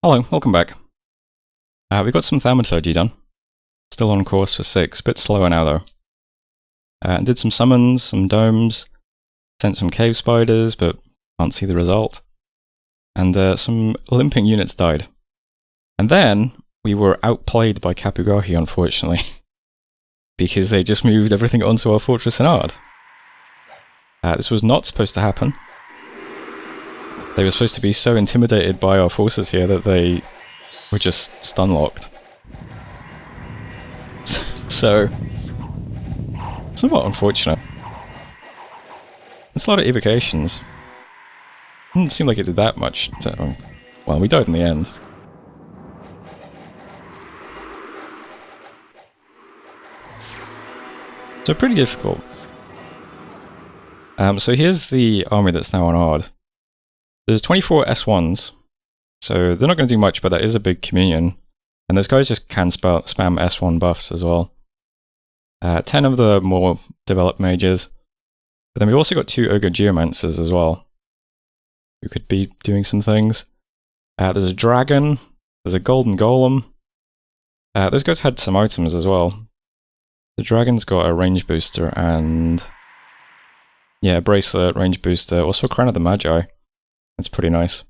Hello, welcome back. We got some thaumaturgy done. Still on course for 6, bit slower now though. Did some summons, some domes, sent some cave spiders, but can't see the result. And some limping units died. And then we were outplayed by Kapugahi, unfortunately, because they just moved everything onto our fortress in Ard. This was not supposed to happen. They were supposed to be so intimidated by our forces here that they were just stun-locked. So, somewhat unfortunate. It's a lot of evocations. Didn't seem like it did that much. Well, we died in the end. So pretty difficult. So here's the army that's now on Ard. There's 24 S1s, so they're not going to do much, but that is a big communion. And those guys just can spam S1 buffs as well. 10 of the more developed mages. But then we've also got 2 Ogre Geomancers as well, who could be doing some things. There's a dragon, there's a golden golem. Those guys had some items as well. The dragon's got a range booster and... yeah, bracelet, range booster, also a Crown of the Magi. That's pretty nice.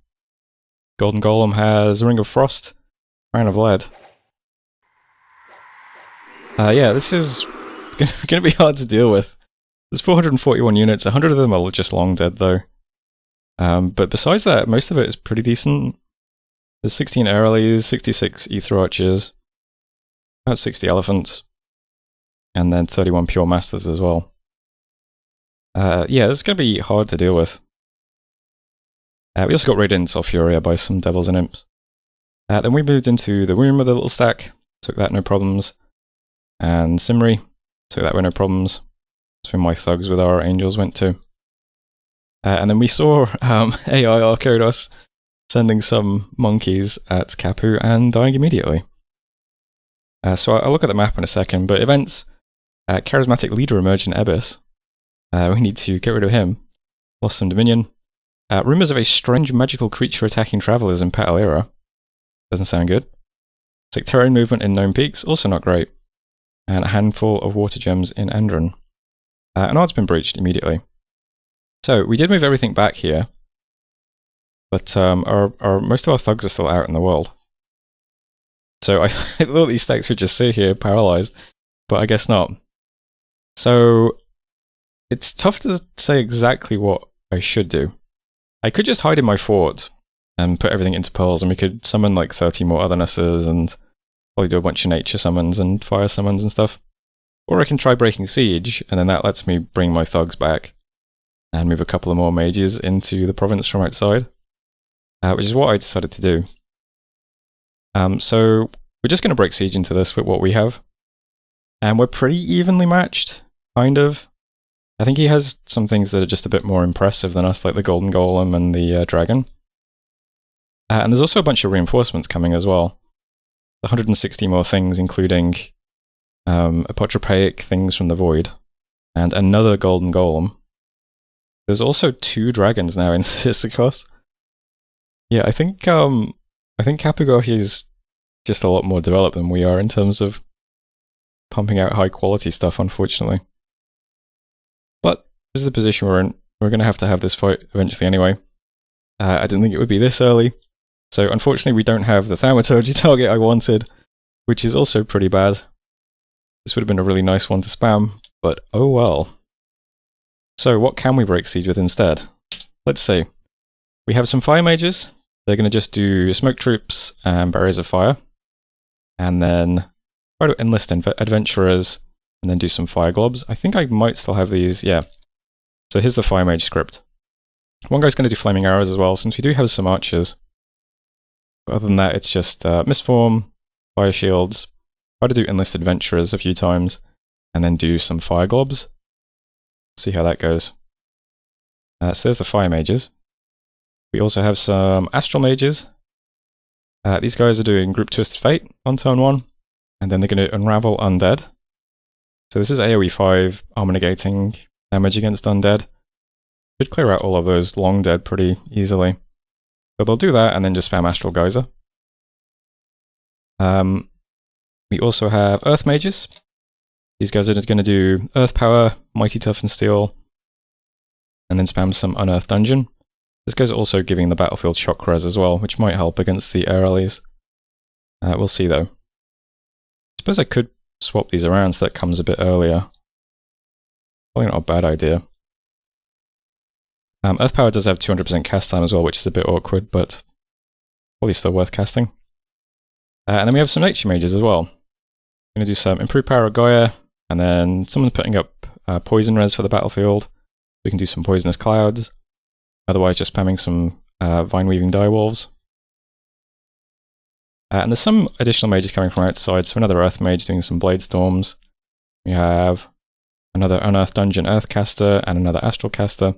Golden Golem has a Ring of Frost, Crown of Lead. Yeah, this is going to be hard to deal with. There's 441 units, 100 of them are just long dead though. But besides that, most of it is pretty decent. There's 16 Aerials, 66 Ether Archers, about 60 Elephants, and then 31 Pure Masters as well. Yeah, this is going to be hard to deal with. We also got raided in Sulfuria by some Devils and Imps. Then we moved into the room with a little stack, took that no problems. And Simri, took that with no problems. That's where my thugs with our angels went to. And then we saw AI Archodos sending some monkeys at Kapu and dying immediately. So I'll look at the map in a second, but events, charismatic leader emerged in Ebis. We need to get rid of him. Lost some dominion. Rumours of a strange magical creature attacking travellers in Patalira. Doesn't sound good. Sectarian movement in Gnome Peaks, also not great. And a handful of water gems in Endron. And Ard's been breached immediately. So, we did move everything back here. But most of our thugs are still out in the world. So I thought these stacks would just sit here paralysed, but I guess not. So, it's tough to say exactly what I should do. I could just hide in my fort and put everything into pearls, and we could summon like 30 more othernesses and probably do a bunch of nature summons and fire summons and stuff. Or I can try breaking siege, and then that lets me bring my thugs back and move a couple of more mages into the province from outside, which is what I decided to do. So we're just going to break siege into this with what we have, and we're pretty evenly matched, kind of. I think he has some things that are just a bit more impressive than us, like the Golden Golem and the Dragon. And there's also a bunch of reinforcements coming as well. 160 more things, including apotropaic things from the Void, and another Golden Golem. There's also 2 dragons now in Sisyphos. Yeah, I think Kapugahi is just a lot more developed than we are in terms of pumping out high quality stuff, unfortunately. But this is the position we're in. We're going to have this fight eventually anyway. I didn't think it would be this early. So unfortunately we don't have the thaumaturgy target I wanted, which is also pretty bad. This would have been a really nice one to spam, but oh well. So what can we break siege with instead? Let's see. We have some fire mages. They're going to just do smoke troops and barriers of fire. And then try to enlist adventurers and then do some fire globs. I think I might still have these, yeah. So here's the fire mage script. One guy's going to do flaming arrows as well, since we do have some archers. But other than that, it's just mistform, fire shields, try to do enlist adventurers a few times, and then do some fire globs. See how that goes. So there's the fire mages. We also have some astral mages. These guys are doing group twisted fate on turn 1, and then they're going to unravel undead. So this is AoE 5, armor negating, damage against undead. Should clear out all of those long dead pretty easily. So they'll do that and then just spam Astral Geyser. We also have Earth Mages. These guys are going to do Earth Power, Mighty Tough and Steel, and then spam some Unearthed Dungeon. This guy's also giving the battlefield shock res as well, which might help against the air allies. We'll see though. I suppose I could swap these around so that comes a bit earlier. Probably not a bad idea. Earth Power does have 200% cast time as well, which is a bit awkward, but probably still worth casting. And then we have some Nature Mages as well. Going to do some Improved Power of Gaia, and then someone's putting up Poison Res for the battlefield. We can do some Poisonous Clouds. Otherwise, just spamming some Vine Weaving Direwolves. And there's some additional mages coming from outside, so another Earth Mage doing some Blade Storms. We have another Unearthed Dungeon Earthcaster and another Astral Caster.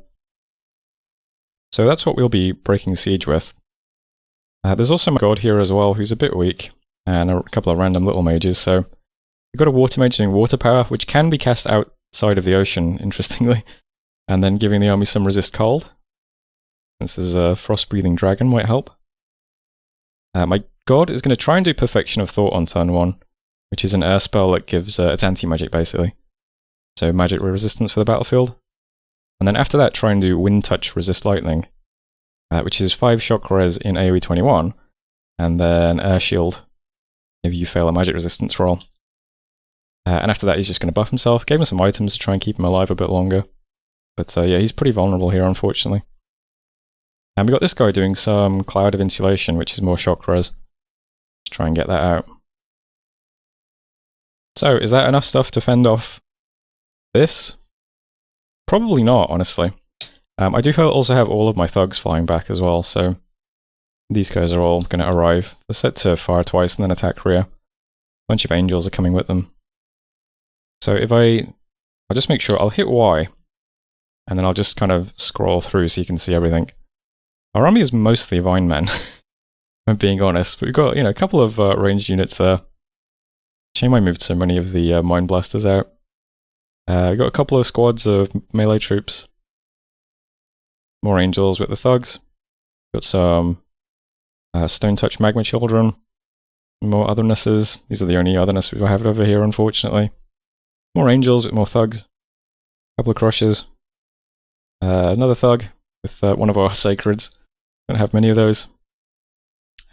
So that's what we'll be breaking Siege with. There's also my God here as well, who's a bit weak, and a couple of random little mages. So we've got a Water Mage doing Water Power, which can be cast outside of the ocean, interestingly, and then giving the army some Resist Cold. Since there's a Frost-Breathing Dragon, might help. My God is going to try and do Perfection of Thought on turn 1, which is an air spell that gives it's anti-magic basically. So magic resistance for the battlefield. And then after that, try and do Wind Touch Resist Lightning, which is 5 shock res in AoE 21, and then Air Shield if you fail a magic resistance roll. And after that, he's just going to buff himself. Gave him some items to try and keep him alive a bit longer. But yeah, he's pretty vulnerable here, unfortunately. And we got this guy doing some Cloud of Insulation, which is more shock res. Let's try and get that out. So, is that enough stuff to fend off this? Probably not, honestly. I do also have all of my thugs flying back as well, so these guys are all going to arrive. They're set to fire twice and then attack rear. A bunch of angels are coming with them. So if I'll just make sure, I'll hit Y, and then I'll just kind of scroll through so you can see everything. Our army is mostly Vine Men, if I'm being honest, but we've got, a couple of ranged units there. Shame I moved so many of the Mind Blasters out. We've got a couple of squads of melee troops. More angels with the thugs. Got some Stone Touch Magma Children. More othernesses. These are the only otherness we have over here, unfortunately. More angels with more thugs. A couple of crushes. Another thug with one of our sacreds. Don't have many of those.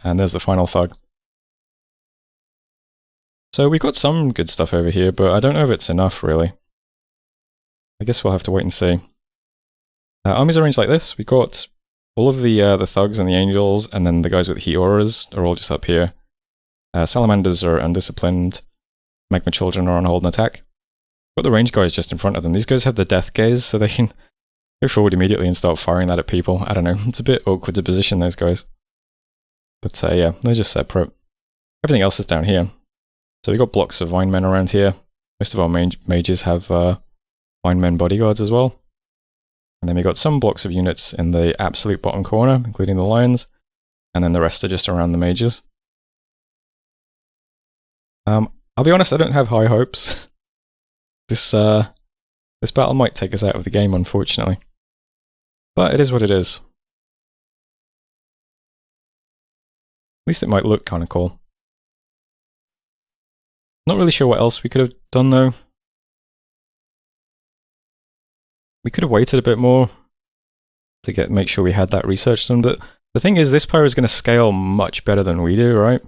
And there's the final thug. So we've got some good stuff over here, but I don't know if it's enough, really. I guess we'll have to wait and see. Armies arranged like this. We've got all of the thugs and the angels, and then the guys with heat auras are all just up here. Salamanders are undisciplined. Magma Children are on hold and attack. Got the ranged guys just in front of them. These guys have the death gaze, so they can go forward immediately and start firing that at people. I don't know. It's a bit awkward to position those guys. But yeah, they're just separate. Everything else is down here. So we've got blocks of Vine Men around here. Most of our mages have Vine Men bodyguards as well. And then we got some blocks of units in the absolute bottom corner, including the lions. And then the rest are just around the mages. I'll be honest, I don't have high hopes. This battle might take us out of the game, unfortunately. But it is what it is. At least it might look kind of cool. Not really sure what else we could have done, though. We could have waited a bit more to make sure we had that research done, but the thing is, this power is going to scale much better than we do, right?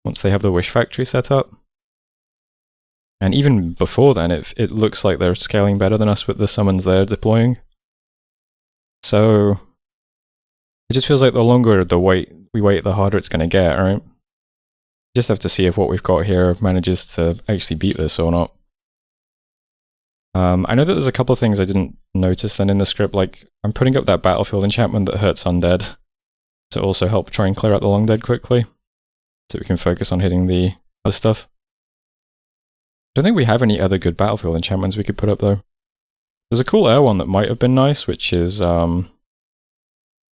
Once they have the Wish Factory set up. And even before then, it looks like they're scaling better than us with the summons they're deploying. So it just feels like the longer we wait, the harder it's going to get, right? Just have to see if what we've got here manages to actually beat this or not. I know that there's a couple of things I didn't notice then in the script, like I'm putting up that battlefield enchantment that hurts undead to also help try and clear out the long dead quickly, so we can focus on hitting the other stuff. I don't think we have any other good battlefield enchantments we could put up though. There's a cool air one that might have been nice, which is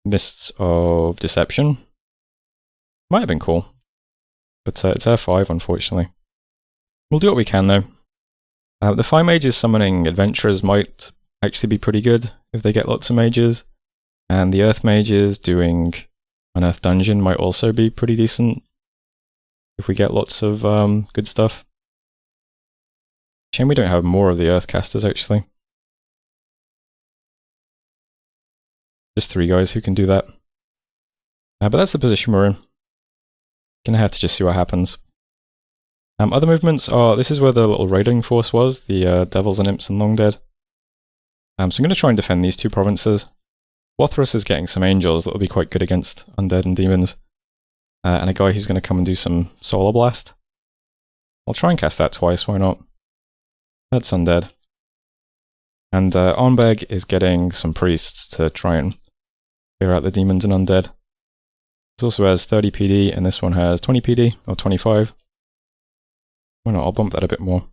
Mists of Deception. Might have been cool, but it's air 5 unfortunately. We'll do what we can though. The Fire Mages summoning Adventurers might actually be pretty good if they get lots of mages. And the Earth Mages doing Unearthed Dungeon might also be pretty decent. if we get lots of good stuff. Shame we don't have more of the Earthcasters, actually. Just 3 guys who can do that. But that's the position we're in. Gonna have to just see what happens. Other movements are, this is where the little raiding force was, the Devils and Imps and Long Dead. So I'm going to try and defend these 2 provinces. Lothros is getting some angels that will be quite good against undead and demons. And a guy who's going to come and do some Solar Blast. I'll try and cast that twice, why not? That's undead. And Arnberg is getting some priests to try and clear out the demons and undead. This also has 30 PD, and this one has 20 PD, or 25. Why not? I'll bump that a bit more.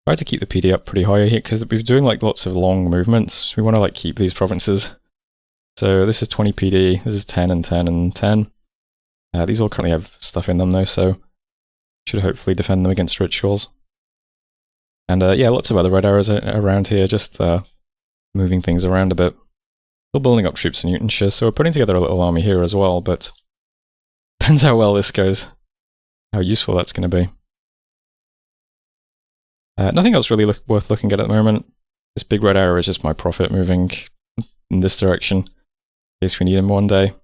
Try to keep the PD up pretty high here, because we're doing like lots of long movements. We want to like keep these provinces. So this is 20 PD, this is 10 and 10 and 10. These all currently have stuff in them though, so should hopefully defend them against rituals. And yeah, lots of other red arrows around here, just moving things around a bit. Still building up troops in Newtonshire, so we're putting together a little army here as well, but depends how well this goes. How useful that's going to be. Nothing else really worth looking at the moment. This big red arrow is just my prophet moving in this direction, in case we need him one day.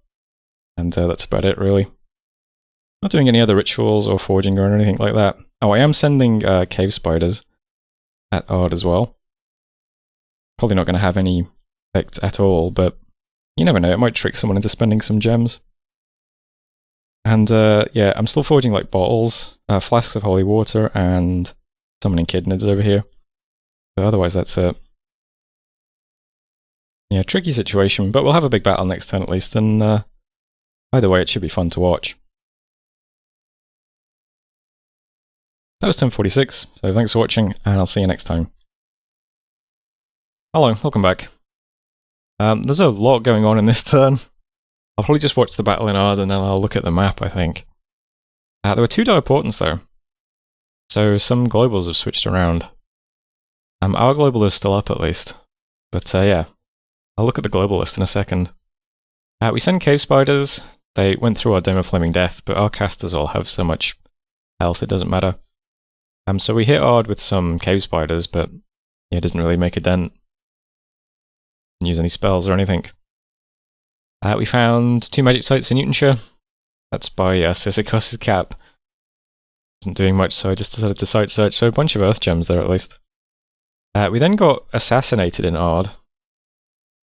And that's about it, really. Not doing any other rituals or forging or anything like that. Oh, I am sending cave spiders at Ard as well. Probably not going to have any effect at all, but you never know, it might trick someone into spending some gems. And yeah, I'm still forging like bottles, flasks of holy water, and summoning kidnids over here. But otherwise, that's it. Yeah, tricky situation, but we'll have a big battle next turn at least, and either way, it should be fun to watch. That was turn 46, so thanks for watching, and I'll see you next time. Hello, welcome back. There's a lot going on in this turn. I'll probably just watch the battle in Ard and then I'll look at the map, I think. There were 2 dire portents though. So some globals have switched around. Our global is still up at least. But yeah, I'll look at the global list in a second. We send cave spiders. They went through our Dome of Flaming Death, but our casters all have so much health it doesn't matter. So we hit Ard with some cave spiders, but yeah, it doesn't really make a dent. Didn't use any spells or anything. We found 2 magic sites in Newtonshire. That's by Sisychos' cap. Isn't doing much, so I just decided to site search, so a bunch of earth gems there at least. We then got assassinated in Ard.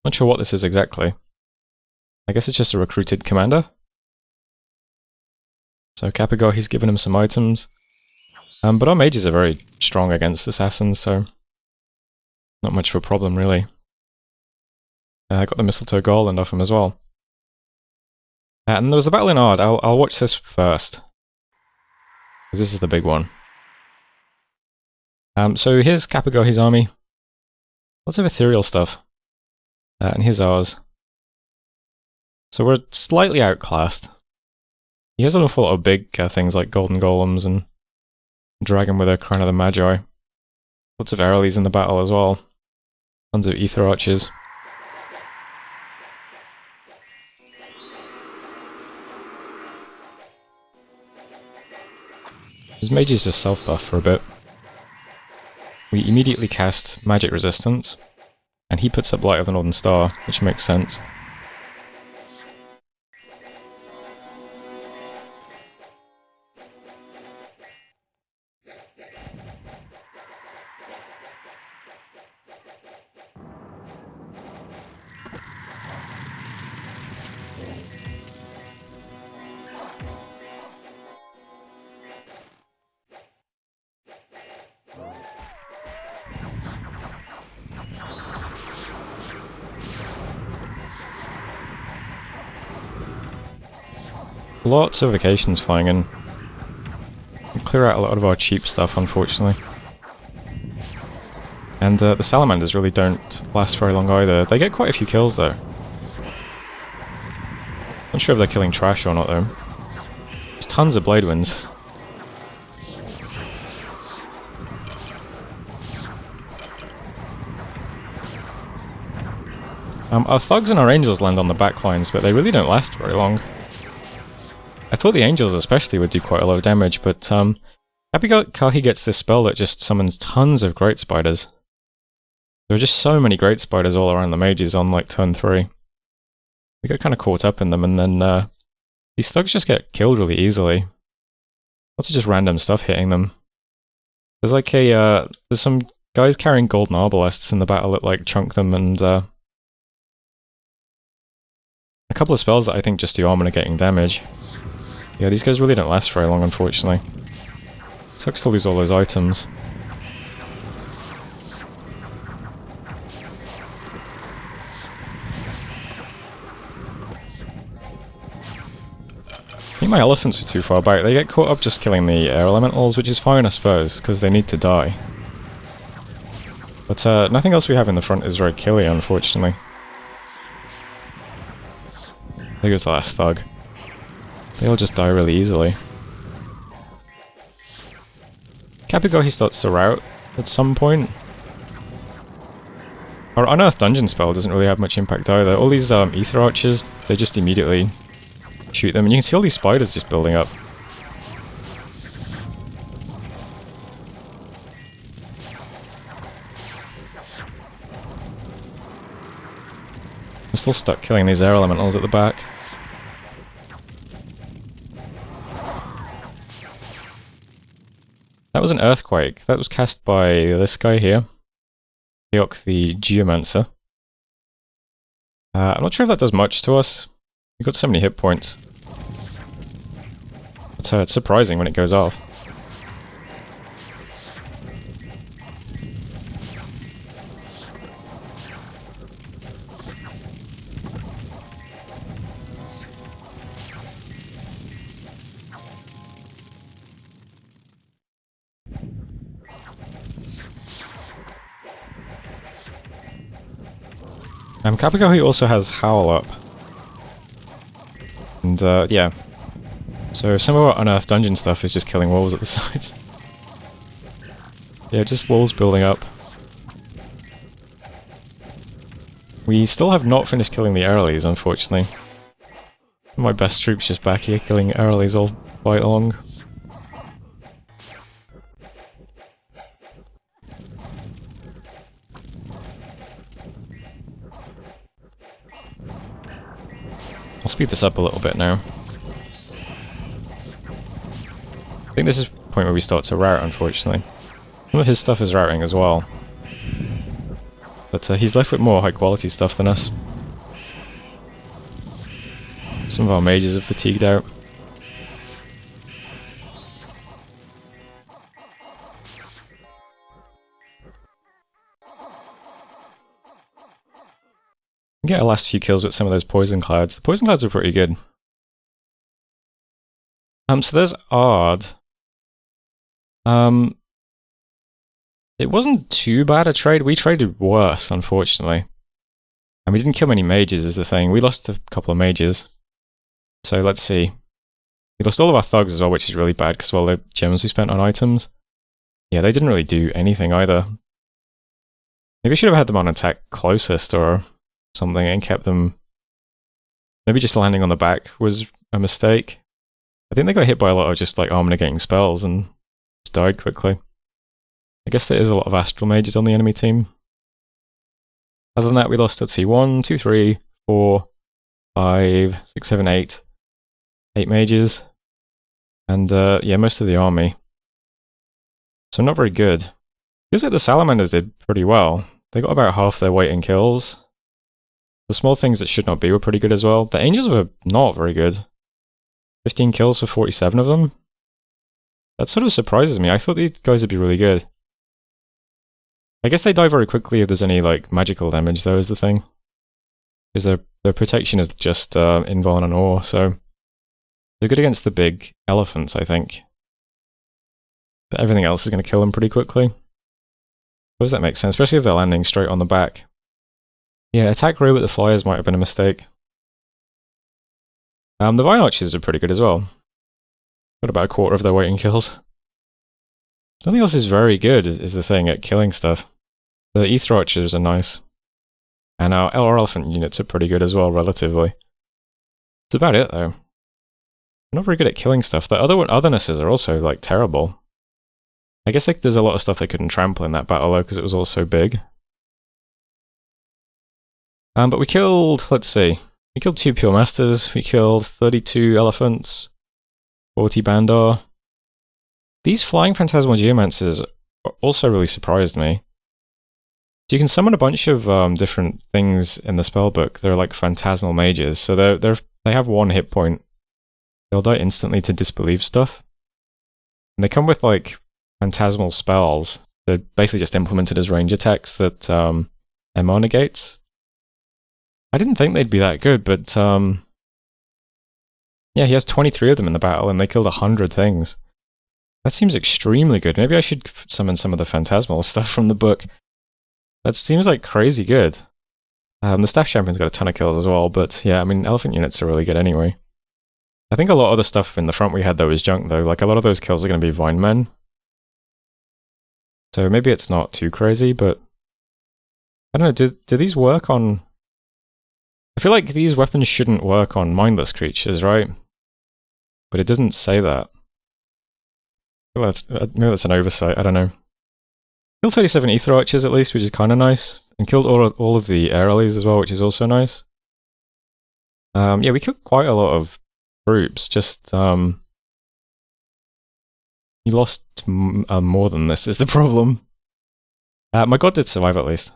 Not sure what this is exactly. I guess it's just a recruited commander. So Capigor, he's given him some items. But our mages are very strong against assassins, so not much of a problem really. I got the mistletoe garland off him as well. And there was a battle in Ard. I'll watch this first, because this is the big one. So here's Capigor, his army. Lots of ethereal stuff. And here's ours. So we're slightly outclassed. He has an awful lot of big things like golden golems and dragon with a crown of the Magi. Lots of Aerolys in the battle as well. Tons of ether archers. His mages just self-buff for a bit. We immediately cast magic resistance, and he puts up Light of the Northern Star, which makes sense. Lots of vacations flying in. We clear out a lot of our cheap stuff, unfortunately. And the salamanders really don't last very long either. They get quite a few kills though. Not sure if they're killing trash or not though. There's tons of blade winds. Our thugs and our angels land on the back lines, but they really don't last very long. I thought the angels especially would do quite a lot of damage, but Kapikahi gets this spell that just summons tons of great spiders. There are just so many great spiders all around the mages on like turn 3. We get kind of caught up in them, and then these thugs just get killed really easily. Lots of just random stuff hitting them. There's like there's some guys carrying golden arbalests in the battle that like chunk them, and a couple of spells that I think just do armor negating damage. Yeah, these guys really don't last very long, unfortunately. Sucks to lose all those items. I think my elephants were too far back. They get caught up just killing the air elementals, which is fine, I suppose, because they need to die. But nothing else we have in the front is very killy, unfortunately. There goes the last thug. They all just die really easily. Kapikahi starts to rout at some point. Our Unearthed Dungeon spell doesn't really have much impact either. All these ether archers, they just immediately shoot them, and you can see all these spiders just building up. I'm still stuck killing these air elementals at the back. That was an earthquake. That was cast by this guy here. Hyok the Geomancer. I'm not sure if that does much to us. We've got so many hit points. But it's surprising when it goes off. Kapikahi also has Howl up. And yeah. So some of our Unearthed Dungeon stuff is just killing walls at the sides. Yeah, just walls building up. We still have not finished killing the earlies, unfortunately. My best troops just back here killing earlies all fight along. I'll speed this up a little bit now. I think this is the point where we start to rout, unfortunately. Some of his stuff is routing as well. But he's left with more high quality stuff than us. Some of our mages are fatigued out. Get our last few kills with some of those poison clouds. The poison clouds are pretty good. So there's Ard. It wasn't too bad a trade. We traded worse, unfortunately. And we didn't kill many mages is the thing. We lost a couple of mages. So let's see. We lost all of our thugs as well, which is really bad because of all the gems we spent on items. Yeah, they didn't really do anything either. Maybe I should have had them on attack closest or something and kept them... Maybe just landing on the back was a mistake. I think they got hit by a lot of just like armor negating spells and just died quickly. I guess there is a lot of astral mages on the enemy team. Other than that, we lost, let's see, 1, 2, 3, 4, 5, 6, 7, 8. 8 mages. And yeah, most of the army. So not very good. Feels like the salamanders did pretty well. They got about half their weight in kills. The small things that should not be were pretty good as well. The angels were not very good. 15 kills for 47 of them? That sort of surprises me. I thought these guys would be really good. I guess they die very quickly if there's any like magical damage though, is the thing. Because their protection is just invuln and awe, so they're good against the big elephants, I think. But everything else is going to kill them pretty quickly. Suppose that makes sense, especially if they're landing straight on the back. Yeah, attack row with the flyers might have been a mistake. The Vine Archers are pretty good as well. Got about a quarter of their weight in kills. Nothing else is very good, is the thing, at killing stuff. The Ether Archers are nice. And our elephant units are pretty good as well, relatively. That's about it, though. not very good at killing stuff. The othernesses are also like terrible. I guess like there's a lot of stuff they couldn't trample in that battle though, because it was all so big. But we killed, let's see, we killed 2 Pure Masters, we killed 32 Elephants, 40 Bandar. These Flying Phantasmal Geomancers also really surprised me. So you can summon a bunch of different things in the spellbook. They're like Phantasmal Mages, so they have 1 hit point. They'll die instantly to disbelieve stuff. And they come with like Phantasmal spells. They're basically just implemented as range attacks that MR negates. I didn't think they'd be that good, but yeah, he has 23 of them in the battle, and they killed 100 things. That seems extremely good. Maybe I should summon some of the Phantasmal stuff from the book. That seems like crazy good. The Staff Champion's got a ton of kills as well, but yeah, I mean, Elephant units are really good anyway. I think a lot of the stuff in the front we had though is junk though. Like a lot of those kills are going to be Vine Men. So maybe it's not too crazy, but I don't know, do these work on... I feel like these weapons shouldn't work on mindless creatures, right? But it doesn't say that. Maybe that's an oversight, I don't know. Killed 37 Ether Archers at least, which is kind of nice. And killed all of the Air Allies as well, which is also nice. Yeah, we killed quite a lot of troops, just... he lost more than this is the problem. My god did survive at least.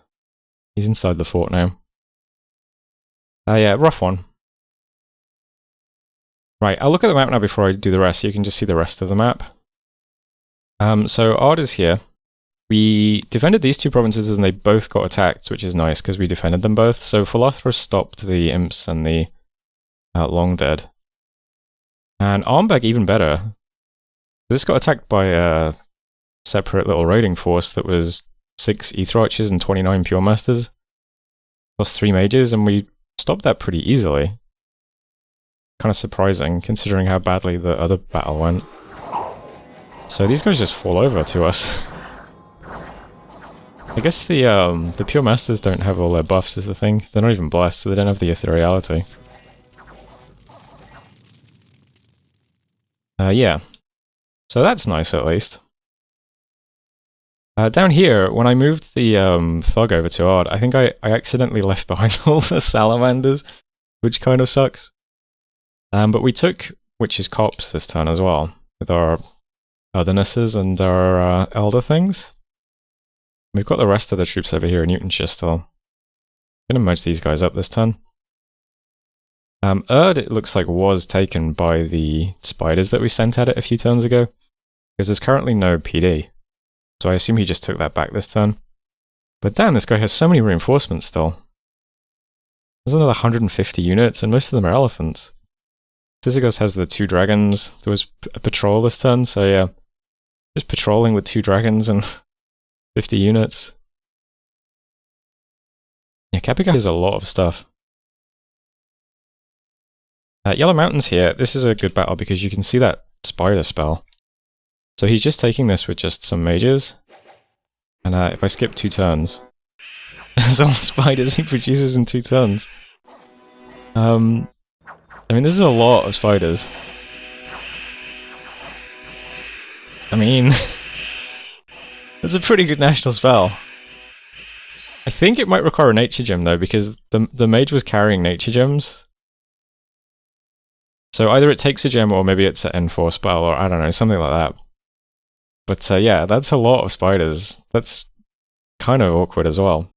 He's inside the fort now. Yeah, rough one. Right, I'll look at the map now before I do the rest, so you can just see the rest of the map. So Ard is here. We defended these 2 provinces and they both got attacked, which is nice because we defended them both. So Philothra stopped the Imps and the Long Dead. And Armbag even better. This got attacked by a separate little raiding force that was 6 Ether Archers and 29 Pure Masters. Plus 3 Mages, and we stopped that pretty easily. Kind of surprising, considering how badly the other battle went. So these guys just fall over to us. I guess the Pure Masters don't have all their buffs is the thing. They're not even blessed, so they don't have the ethereality. Yeah. So that's nice at least. Down here, when I moved the Thug over to Ard, I think I accidentally left behind all the Salamanders, which kind of sucks. But we took Witch's Copse this turn as well, with our Othernesses and our Elder things. We've got the rest of the troops over here in Newtonshire still. I'm going to merge these guys up this turn. Erd, it looks like, was taken by the spiders that we sent at it a few turns ago, because there's currently no PD. So I assume he just took that back this turn. But damn, this guy has so many reinforcements still. There's another 150 units, and most of them are elephants. Sisyphos has the 2 dragons. There was a patrol this turn, so yeah. Just patrolling with 2 dragons and 50 units. Yeah, Capica has a lot of stuff. Yellow Mountain's here. This is a good battle because you can see that spider spell. So he's just taking this with just some mages. And if I skip 2 turns, there's all the spiders he produces in 2 turns. I mean, this is a lot of spiders. I mean, it's a pretty good national spell. I think it might require a nature gem though, because the mage was carrying nature gems. So either it takes a gem or maybe it's an N4 spell, or I don't know, something like that. But yeah, that's a lot of spiders. That's kind of awkward as well.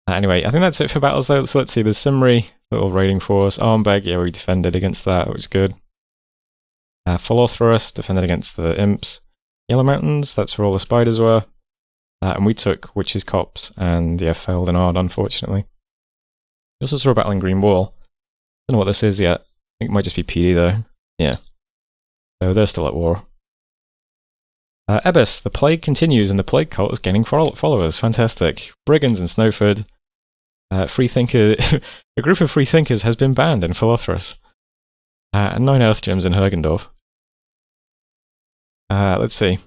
Anyway, I think that's it for battles though. So let's see, there's Simri, little raiding force. Armbag, yeah, we defended against that, which is good. Philothra defended against the Imps. Yellow Mountains, that's where all the spiders were. And we took Witch's Copse and yeah, failed in Ard, unfortunately. We also saw a battle in Green Wall. Don't know what this is yet. I think it might just be PD though. Yeah. So they're still at war. Ebbis, the plague continues and the plague cult is gaining followers. Fantastic. Brigands in Snowford. Freethinker, a group of freethinkers has been banned in Philothras. And 9 Earth Gems in Hergendorf. Let's see.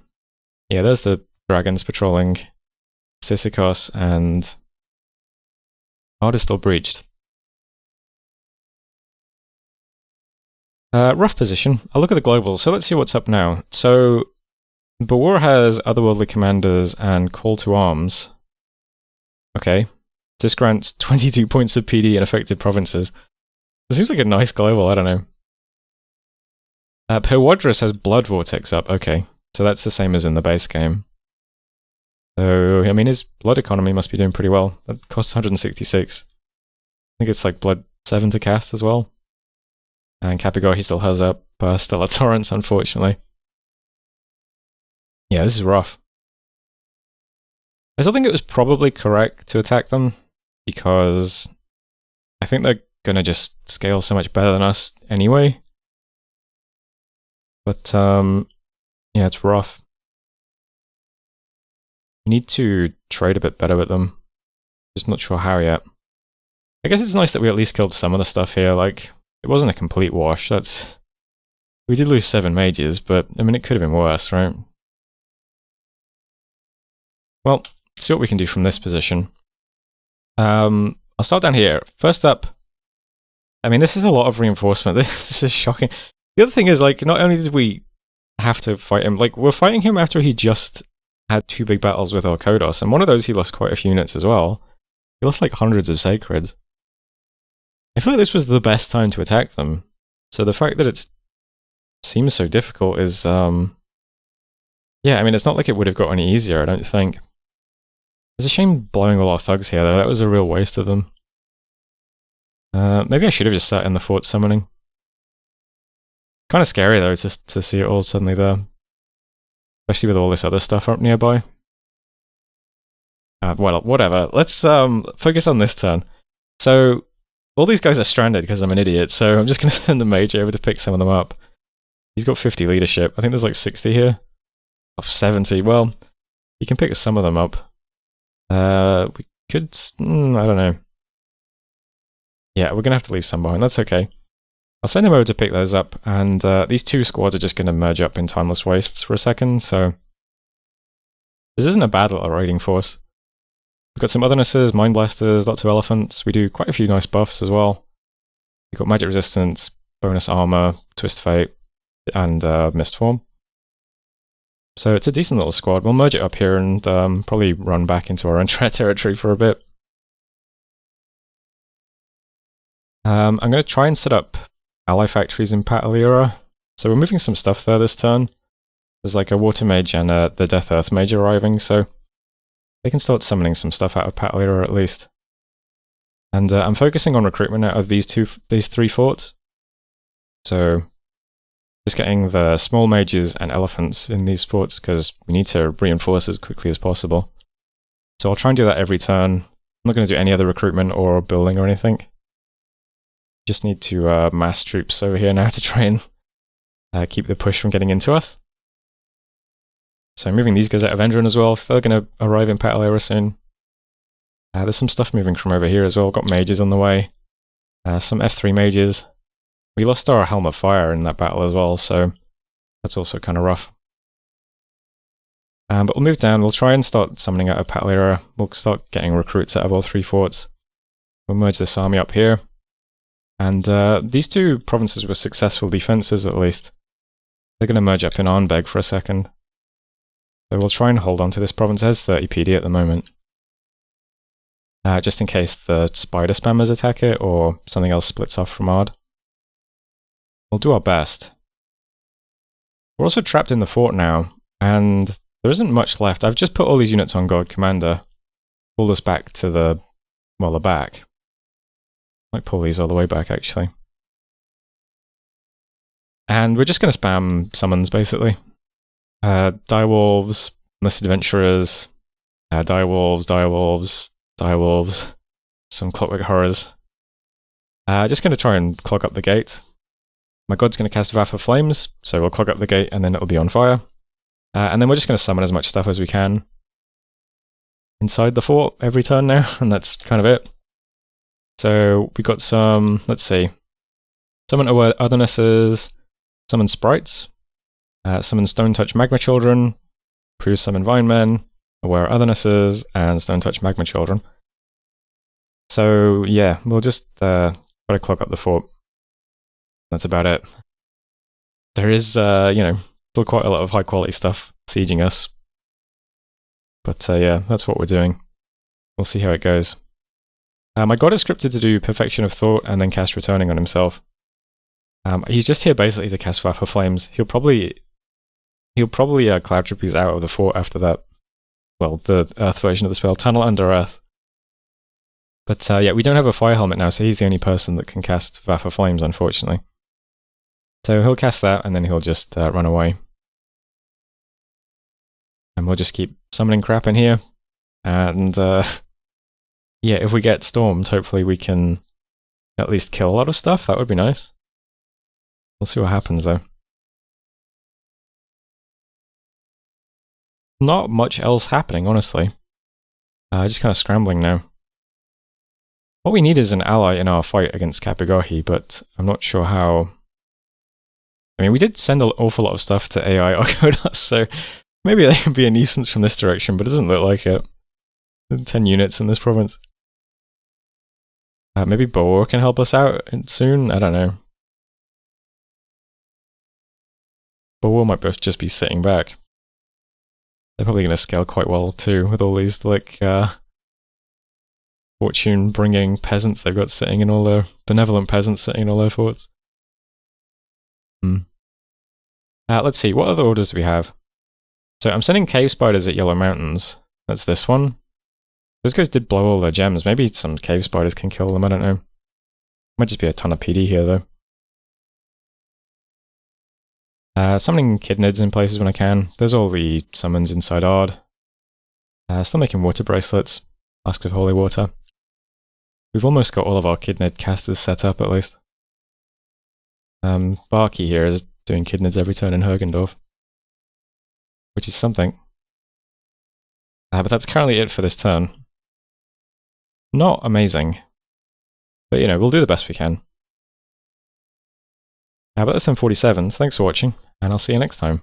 Yeah, there's the dragons patrolling Sisyphos, and Ard is still breached. Rough position. I'll look at the global. So let's see what's up now. So Bawar has Otherworldly Commanders and Call to Arms. Okay. This grants 22 points of PD in affected provinces. It seems like a nice global, I don't know. Perwadris has Blood Vortex up. Okay. So that's the same as in the base game. So, I mean, his blood economy must be doing pretty well. That costs 166. I think it's like blood 7 to cast as well. And Capigor, he still has up Stellar Torrents, unfortunately. Yeah, this is rough. I still think it was probably correct to attack them, because I think they're gonna just scale so much better than us anyway. But, yeah, it's rough. We need to trade a bit better with them. Just not sure how yet. I guess it's nice that we at least killed some of the stuff here. Like, it wasn't a complete wash. We did lose 7 mages, but I mean, it could have been worse, right? Well, let's see what we can do from this position. I'll start down here. First up, I mean, this is a lot of reinforcement. This is shocking. The other thing is, like, not only did we have to fight him, like, we're fighting him after he just had 2 big battles with Orkodos, and one of those he lost quite a few units as well. He lost like hundreds of Sacreds. I feel like this was the best time to attack them. So the fact that it seems so difficult is, yeah, I mean, it's not like it would have got any easier, I don't think. It's a shame blowing a lot of thugs here, though. That was a real waste of them. Maybe I should have just sat in the fort summoning. Kind of scary, though, to see it all suddenly there. Especially with all this other stuff up nearby. Well, whatever. Let's focus on this turn. So, all these guys are stranded because I'm an idiot, so I'm just going to send the mage over to pick some of them up. He's got 50 leadership. I think there's like 60 here. Oh, 70. Well, you can pick some of them up. We could... I don't know. Yeah, we're going to have to leave some behind. That's okay. I'll send him over to pick those up, and these 2 squads are just going to merge up in Timeless Wastes for a second, so... This isn't a bad little raiding force. We've got some othernesses, Mind Blasters, lots of elephants. We do quite a few nice buffs as well. We've got Magic Resistance, Bonus Armor, Twist Fate, and Mist Form. So it's a decent little squad. We'll merge it up here and probably run back into our Entire territory for a bit. I'm going to try and set up ally factories in Patalira. So we're moving some stuff there this turn. There's like a Water Mage and the Death Earth Mage arriving, so they can start summoning some stuff out of Patalira at least. And I'm focusing on recruitment out of these 3 forts. So just getting the small mages and elephants in these forts, because we need to reinforce as quickly as possible. So I'll try and do that every turn. I'm not going to do any other recruitment or building or anything. Just need to mass troops over here now to try and keep the push from getting into us. So moving these guys out of Endron as well, so they're going to arrive in Patalira soon. There's some stuff moving from over here as well. Got mages on the way. Some F3 mages. We lost our Helm of Fire in that battle as well, so that's also kind of rough. But we'll move down. We'll try and start summoning out of Patalira. We'll start getting recruits out of all 3 forts. We'll merge this army up here. And these 2 provinces were successful defenses, at least. They're going to merge up in Arnbeg for a second. So we'll try and hold on to this province. It has 30 PD at the moment. Just in case the spider spammers attack it, or something else splits off from Ard. We'll do our best. We're also trapped in the fort now, and there isn't much left. I've just put all these units on God Commander. Pull us back to the back. Might pull these all the way back, actually. And we're just going to spam summons, basically. Direwolves, Enlisted Adventurers, Direwolves, some Clockwork Horrors. Just going to try and clog up the gate. My god's going to cast Wrath of Flames, so we'll clog up the gate and then it'll be on fire. And then we're just going to summon as much stuff as we can inside the fort every turn now, and that's kind of it. So we got some, let's see, summon Othernesses, summon Sprites, summon Stone Touch Magma Children, Prove Summon Vine Men, Aware Othernesses, and Stone Touch Magma Children. So yeah, we'll just try to clog up the fort. That's about it. there is, still quite a lot of high quality stuff sieging us. But yeah, that's what we're doing. We'll see how it goes. My god is scripted to do Perfection of Thought and then cast Returning on himself. He's just here basically to cast Wrath of Flames. He'll probably Cloud Trapeze out of the fort after that. Well, the Earth version of the spell, Tunnel Under Earth. But yeah, we don't have a Fire Helmet now, so he's the only person that can cast Wrath of Flames, unfortunately. So he'll cast that, and then he'll just run away. And we'll just keep summoning crap in here. And yeah, if we get stormed, hopefully we can at least kill a lot of stuff. That would be nice. We'll see what happens, though. Not much else happening, honestly. Just kind of scrambling now. What we need is an ally in our fight against Kapigohi, but I'm not sure how. I mean, we did send an awful lot of stuff to AI Argodas, so maybe they can be a nuisance from this direction, but it doesn't look like it. 10 units in this province. Maybe Boar can help us out soon? I don't know. Boar might both just be sitting back. They're probably going to scale quite well too, with all these, like, fortune-bringing peasants they've got sitting in all their... benevolent peasants sitting in all their forts. Let's see, what other orders do we have? So I'm sending cave spiders at Yellow Mountains. That's this one. Those guys did blow all their gems. Maybe some cave spiders can kill them, I don't know. Might just be a ton of PD here, though. Summoning Kidnids in places when I can. There's all the summons inside Ard. Still making water bracelets. Flasks of holy water. We've almost got all of our Kidnid casters set up, at least. Barky here is doing Kidnids every turn in Hergendorf. Which is something. But that's currently it for this turn. Not amazing. But, you know, we'll do the best we can. But that's M47, so thanks for watching, and I'll see you next time.